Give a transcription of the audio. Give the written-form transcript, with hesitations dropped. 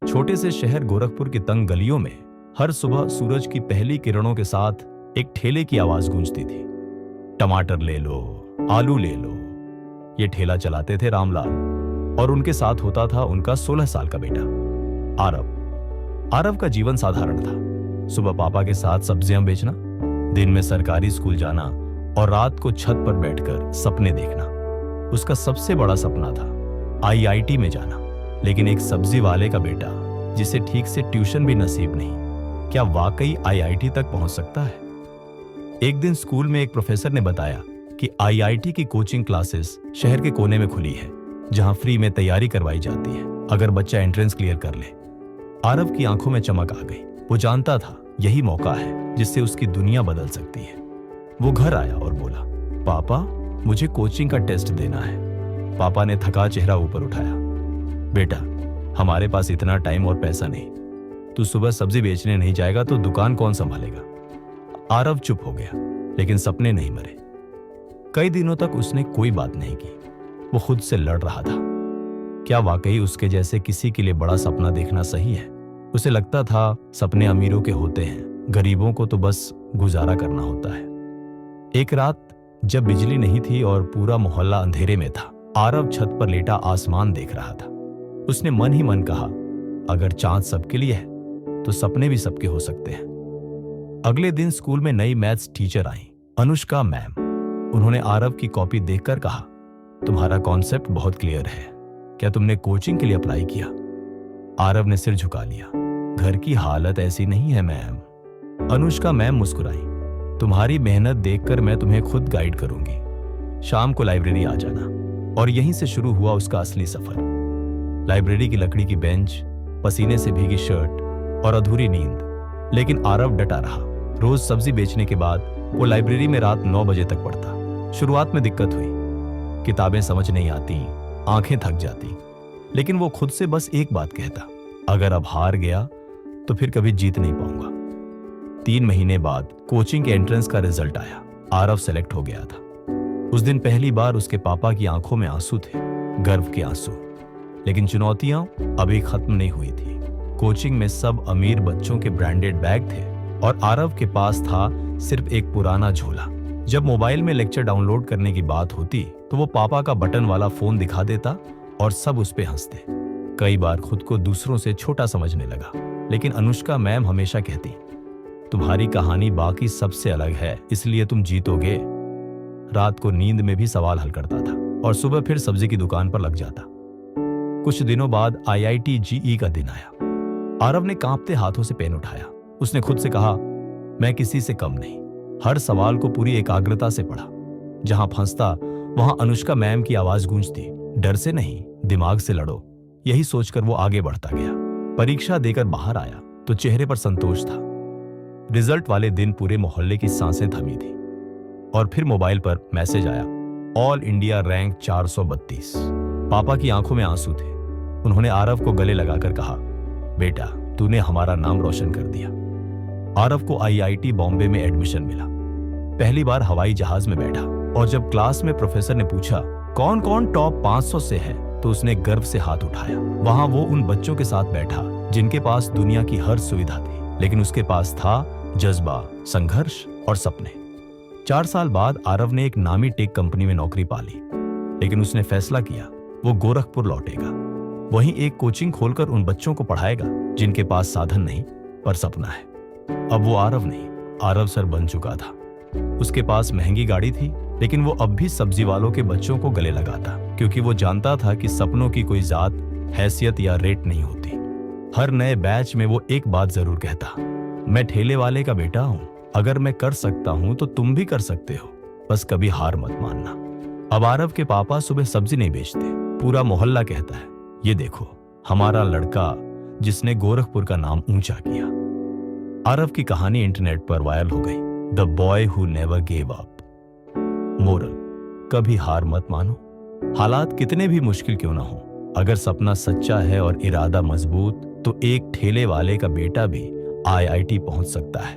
छोटे से शहर गोरखपुर की तंग गलियों में हर सुबह सूरज की पहली किरणों के साथ एक ठेले की आवाज गूंजती थी। टमाटर ले लो, आलू ले लो। ये ठेला चलाते थे रामलाल और उनके साथ होता था उनका 16 साल का बेटा आरव। आरव का जीवन साधारण था। सुबह पापा के साथ सब्जियां बेचना, दिन में सरकारी स्कूल जाना और रात को छत पर बैठकर सपने देखना। उसका सबसे बड़ा सपना था आईआईटी में जाना। लेकिन एक सब्जी वाले का बेटा जिसे ठीक से ट्यूशन भी नसीब नहीं, क्या वाकई आईआईटी तक पहुंच सकता है? एक दिन स्कूल में एक प्रोफेसर ने बताया कि आईआईटी की कोचिंग क्लासेस शहर के कोने में खुली है, जहां फ्री में तैयारी करवाई जाती है अगर बच्चा एंट्रेंस क्लियर कर ले। आरव की आंखों में चमक आ गई। वो जानता था यही मौका है जिससे उसकी दुनिया बदल सकती है। वो घर आया और बोला, पापा मुझे कोचिंग का टेस्ट देना है। पापा ने थका चेहरा ऊपर उठाया, बेटा हमारे पास इतना टाइम और पैसा नहीं। तू सुबह सब्जी बेचने नहीं जाएगा तो दुकान कौन संभालेगा? आरव चुप हो गया, लेकिन सपने नहीं मरे। कई दिनों तक उसने कोई बात नहीं की। वो खुद से लड़ रहा था। क्या वाकई उसके जैसे किसी के लिए बड़ा सपना देखना सही है? उसे लगता था सपने अमीरों के होते हैं, गरीबों को तो बस गुजारा करना होता है। एक रात जब बिजली नहीं थी और पूरा मोहल्ला अंधेरे में था, आरव छत पर लेटा आसमान देख रहा था। उसने मन ही मन कहा, अगर चांद सबके लिए है तो सपने भी सबके हो सकते हैं। अगले दिन स्कूल में नई मैथ्स टीचर आई, अनुष्का मैम। उन्होंने आरव की कॉपी देखकर कहा, तुम्हारा कॉन्सेप्ट बहुत क्लियर है। क्या तुमने कोचिंग के लिए अप्लाई किया? आरव ने सिर झुका लिया। घर की हालत ऐसी नहीं है मैम। अनुष्का मैम मुस्कुराई, तुम्हारी मेहनत देखकर मैं तुम्हें खुद गाइड करूंगी। शाम को लाइब्रेरी आ जाना। और यहीं से शुरू हुआ उसका असली सफर। लाइब्रेरी की लकड़ी की बेंच, पसीने से भीगी शर्ट और अधूरी नींद। लेकिन आरव डटा रहा। रोज सब्जी बेचने के बाद वो लाइब्रेरी में रात 9 बजे तक पढ़ता। शुरुआत में दिक्कत हुई, किताबें समझ नहीं आती, आंखें थक जाती। लेकिन वो खुद से बस एक बात कहता, अगर अब हार गया तो फिर कभी जीत नहीं पाऊंगा। 3 महीने बाद कोचिंग के एंट्रेंस का रिजल्ट आया। आरव सेलेक्ट हो गया था। उस दिन पहली बार उसके पापा की आंखों में आंसू थे, गर्व के आंसू। लेकिन चुनौतियां अभी खत्म नहीं हुई थी। कोचिंग में सब अमीर बच्चों के ब्रांडेड बैग थे और आरव के पास था सिर्फ एक पुराना झोला। जब मोबाइल में लेक्चर डाउनलोड करने की बात होती तो वो पापा का बटन वाला फोन दिखा देता और सब उस पे हंसते। कई बार खुद को दूसरों से छोटा समझने लगा। लेकिन अनुष्का मैम हमेशा कहती, तुम्हारी कहानी बाकी सबसे अलग है, इसलिए तुम जीतोगे। रात को नींद में भी सवाल हल करता था और सुबह फिर सब्जी की दुकान पर लग जाता। कुछ दिनों बाद आईआईटी जेईई का दिन आया। आरव ने कांपते हाथों से पेन उठाया। उसने खुद से कहा, मैं किसी से कम नहीं। हर सवाल को पूरी एकाग्रता से पढ़ा। जहां फंसता वहां अनुष्का मैम की आवाज गूंजती, डर से नहीं, दिमाग से लड़ो। यही सोचकर वो आगे बढ़ता गया। परीक्षा देकर बाहर आया तो चेहरे पर संतोष था। रिजल्ट वाले दिन पूरे मोहल्ले की सांसें थमी थी। और फिर मोबाइल पर मैसेज आया, ऑल इंडिया रैंक 432। पापा की आंखों में आंसू थे। उन्होंने आरव को गले लगाकर कहा, बेटा तूने हमारा नाम रोशन कर दिया। आरव को आईआईटी बॉम्बे में एडमिशन मिला। पहली बार हवाई जहाज में बैठा और जब क्लास में प्रोफेसर ने पूछा कौन कौन टॉप 500 से है तो उसने गर्व से हाथ उठाया। वहां वो उन बच्चों के साथ बैठा जिनके पास दुनिया की हर सुविधा थी, लेकिन उसके पास था जज्बा, संघर्ष और सपने। 4 साल बाद आरव ने एक नामी टेक कंपनी में नौकरी पा ली। लेकिन उसने फैसला किया वो गोरखपुर लौटेगा। वहीं एक कोचिंग खोलकर उन बच्चों को पढ़ाएगा जिनके पास साधन नहीं पर सपना है। अब वो आरव नहीं, आरव सर बन चुका था। उसके पास महंगी गाड़ी थी, लेकिन वो अब भी सब्जी वालों के बच्चों को गले लगाता, क्योंकि वो जानता था कि सपनों की कोई जात, हैसियत या रेट नहीं होती। हर नए बैच में वो एक बात जरूर कहता, मैं ठेले वाले का बेटा हूं। अगर मैं कर सकता हूं तो तुम भी कर सकते हो, बस कभी हार मत मानना। अब आरव के पापा सुबह सब्जी नहीं बेचते। पूरा मोहल्ला कहता है, ये देखो हमारा लड़का जिसने गोरखपुर का नाम ऊंचा किया। आरव की कहानी इंटरनेट पर वायरल हो गई, the boy who never gave up. Moral, कभी हार मत मानो। हालात कितने भी मुश्किल क्यों ना हो, अगर सपना सच्चा है और इरादा मजबूत तो एक ठेले वाले का बेटा भी आईआईटी पहुंच सकता है।